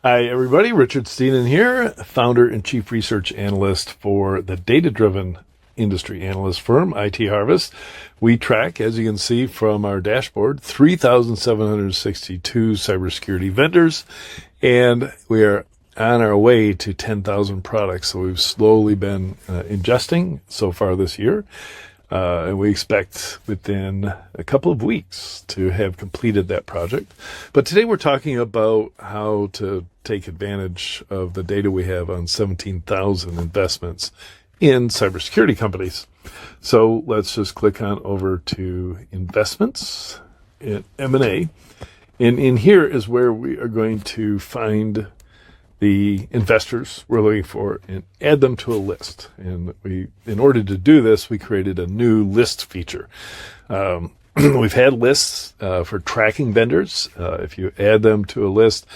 Hi, everybody. Richard Steenan here, founder and chief research analyst for the data-driven industry analyst firm, IT Harvest. We track, as you can see from our dashboard, 3,762 cybersecurity vendors, and we are on our way to 10,000 products. So we've slowly been ingesting so far this year. And we expect within a couple of weeks to have completed that project. But today we're talking about how to take advantage of the data we have on 17,000 investments in cybersecurity companies. So let's just click on over to investments in M&A. And in here is where we are going to find the investors we're looking for and add them to a list. And in order to do this, we created a new list feature. We've had lists for tracking vendors. If you add them to a list,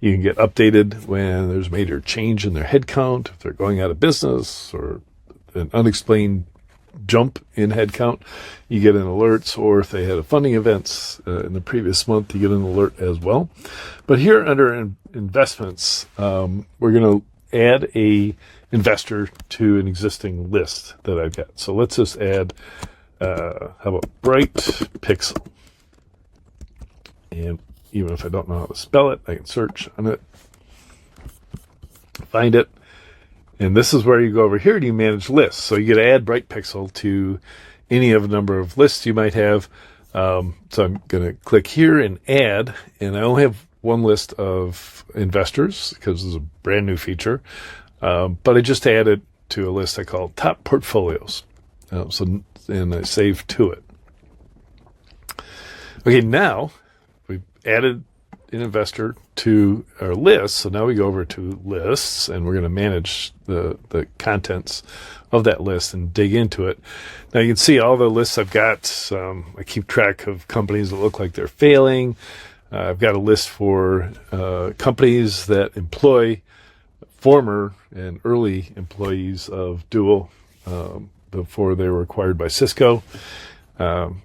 you can get updated when there's major change in their headcount, if they're going out of business or an unexplained jump in headcount, you get an alerts, or if they had a funding events in the previous month, you get an alert as well. But here under investments, we're going to add a investor to an existing list that I've got. So let's just add, how about Bright Pixel? And even if I don't know how to spell it, I can search on it, find it. And this is where you go over here and you manage lists. So you get to add Bright Pixel to any of a number of lists you might have. So I'm going to click here and add, and I only have one list of investors because this is a brand new feature. But I just added to a list I call top portfolios. And I save to it. Okay, now we've added an investor to our list. So now we go over to lists and we're going to manage the contents of that list and dig into it. Now you can see all the lists I've got. I keep track of companies that look like they're failing. I've got a list for companies that employ former and early employees of Dual before they were acquired by Cisco.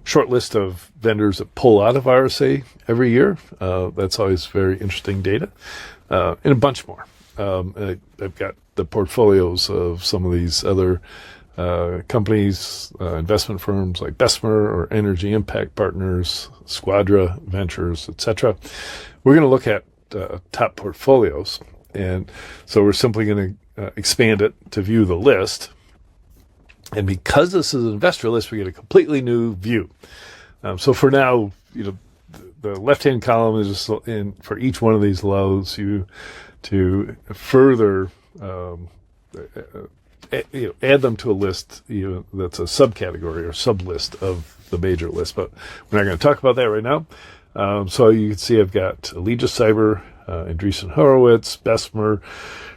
Short list of vendors that pull out of RSA every year. That's always very interesting data. And a bunch more. I've got the portfolios of some of these other companies, investment firms like Bessemer or Energy Impact Partners, Squadra Ventures, etc. We're going to look at top portfolios. And so we're simply going to expand it to view the list. And because this is an investor list, we get a completely new view. So for now, the left-hand column is in for each one of these allows you to further add them to a list that's a subcategory or sub-list of the major list. But we're not going to talk about that right now. So you can see I've got Allegis Cyber, Andreessen Horowitz, Bessemer,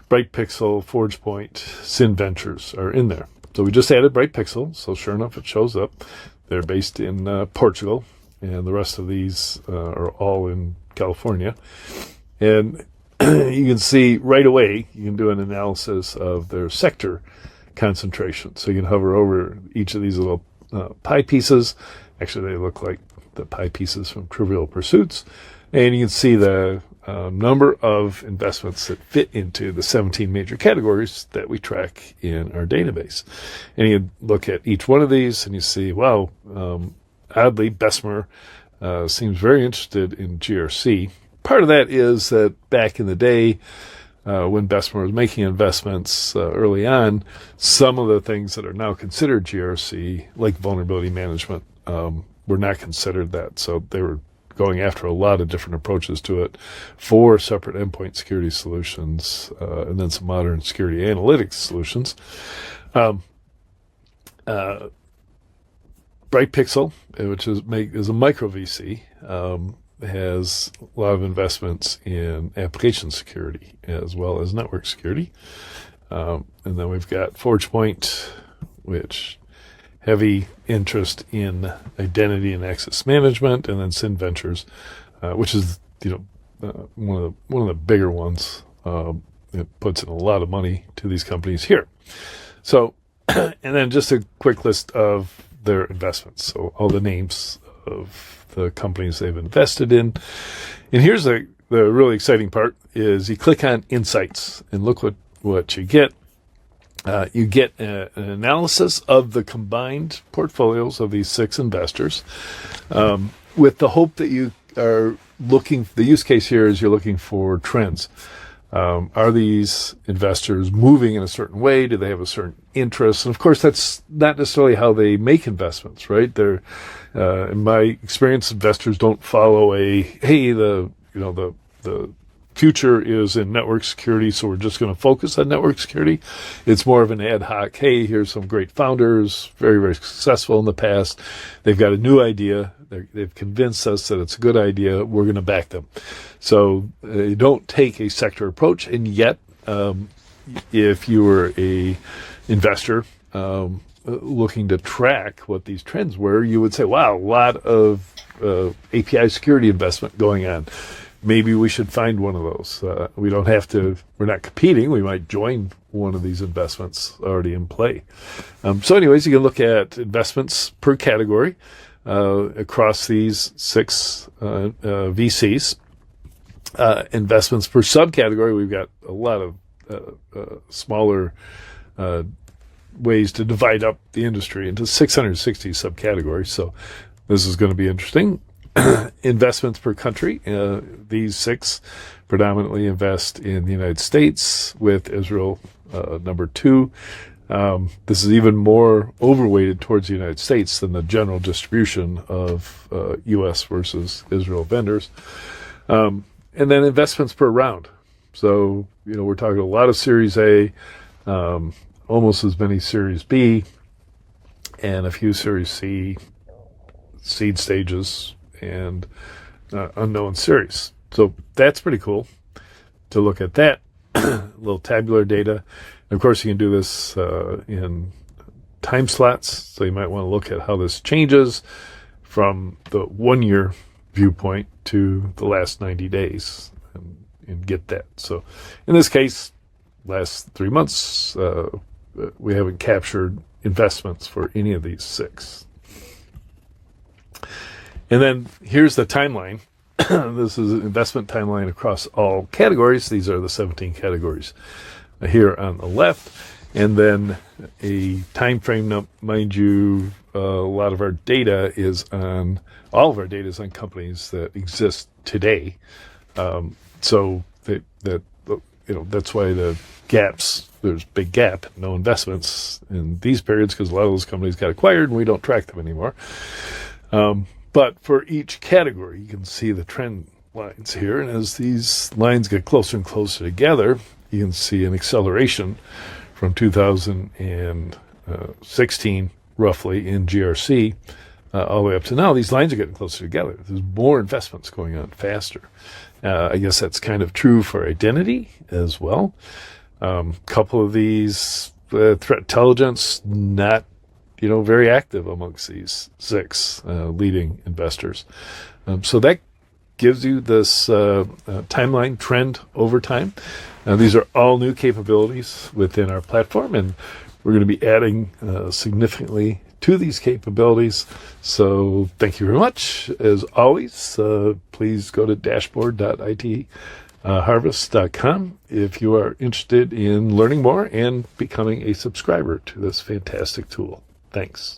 Bright Pixel, ForgePoint, Sin Ventures are in there. So we just added Bright Pixel, so sure enough, it shows up. They're based in Portugal, and the rest of these are all in California. And you can see right away, you can do an analysis of their sector concentration. So you can hover over each of these little pie pieces. Actually, they look like the pie pieces from Trivial Pursuits. And you can see the number of investments that fit into the 17 major categories that we track in our database. And you look at each one of these and you see, wow, oddly, Bessemer seems very interested in GRC. Part of that is that back in the day, when Bessemer was making investments early on, some of the things that are now considered GRC, like vulnerability management, were not considered that. So they were going after a lot of different approaches to it, 4 separate endpoint security solutions, and then some modern security analytics solutions. Bright Pixel, which is a micro VC, has a lot of investments in application security as well as network security. And then we've got ForgePoint, which heavy interest in identity and access management, and then Sin Ventures, which is one of the bigger ones. It puts in a lot of money to these companies here. So, and then just a quick list of their investments. So all the names of the companies they've invested in. And here's a the really exciting part is you click on Insights, and look what you get. You get an analysis of the combined portfolios of these 6 investors, with the hope that you are looking. The use case here is you're looking for trends. Are these investors moving in a certain way? Do they have a certain interest? And of course, that's not necessarily how they make investments, right? In my experience, investors don't follow the future is in network security, so we're just going to focus on network security. It's more of an ad hoc, hey, here's some great founders, very, very successful in the past. They've got a new idea. They've convinced us that it's a good idea. We're going to back them. So you don't take a sector approach. And yet, if you were a investor looking to track what these trends were, you would say, wow, a lot of API security investment going on. Maybe we should find one of those. We don't have to, we're not competing. We might join one of these investments already in play. So anyways, you can look at investments per category across these 6 VCs. Investments per subcategory, we've got a lot of smaller ways to divide up the industry into 660 subcategories. So this is going to be interesting. Investments per country. These 6 predominantly invest in the United States, with Israel number 2. This is even more overweighted towards the United States than the general distribution of U.S. versus Israel vendors. And then investments per round. So, we're talking a lot of Series A, almost as many Series B, and a few Series C, seed stages, and unknown series. So that's pretty cool to look at that. A little tabular data. And of course, you can do this in time slots. So you might want to look at how this changes from the 1-year viewpoint to the last 90 days and get that. So in this case, last 3 months, we haven't captured investments for any of these 6. And then here's the timeline. This is an investment timeline across all categories. These are the 17 categories here on the left. And then a time frame, mind you, all of our data is on companies that exist today. So that's why there's big gap, no investments in these periods, because a lot of those companies got acquired and we don't track them anymore. But for each category, you can see the trend lines here. And as these lines get closer and closer together, you can see an acceleration from 2016, roughly, in GRC, all the way up to now. These lines are getting closer together. There's more investments going on faster. I guess that's kind of true for identity as well. Couple of these, threat intelligence, not very active amongst these 6 leading investors. So that gives you this timeline trend over time. These are all new capabilities within our platform, and we're going to be adding significantly to these capabilities. So thank you very much. As always, please go to dashboard.itharvest.com if you are interested in learning more and becoming a subscriber to this fantastic tool. Thanks.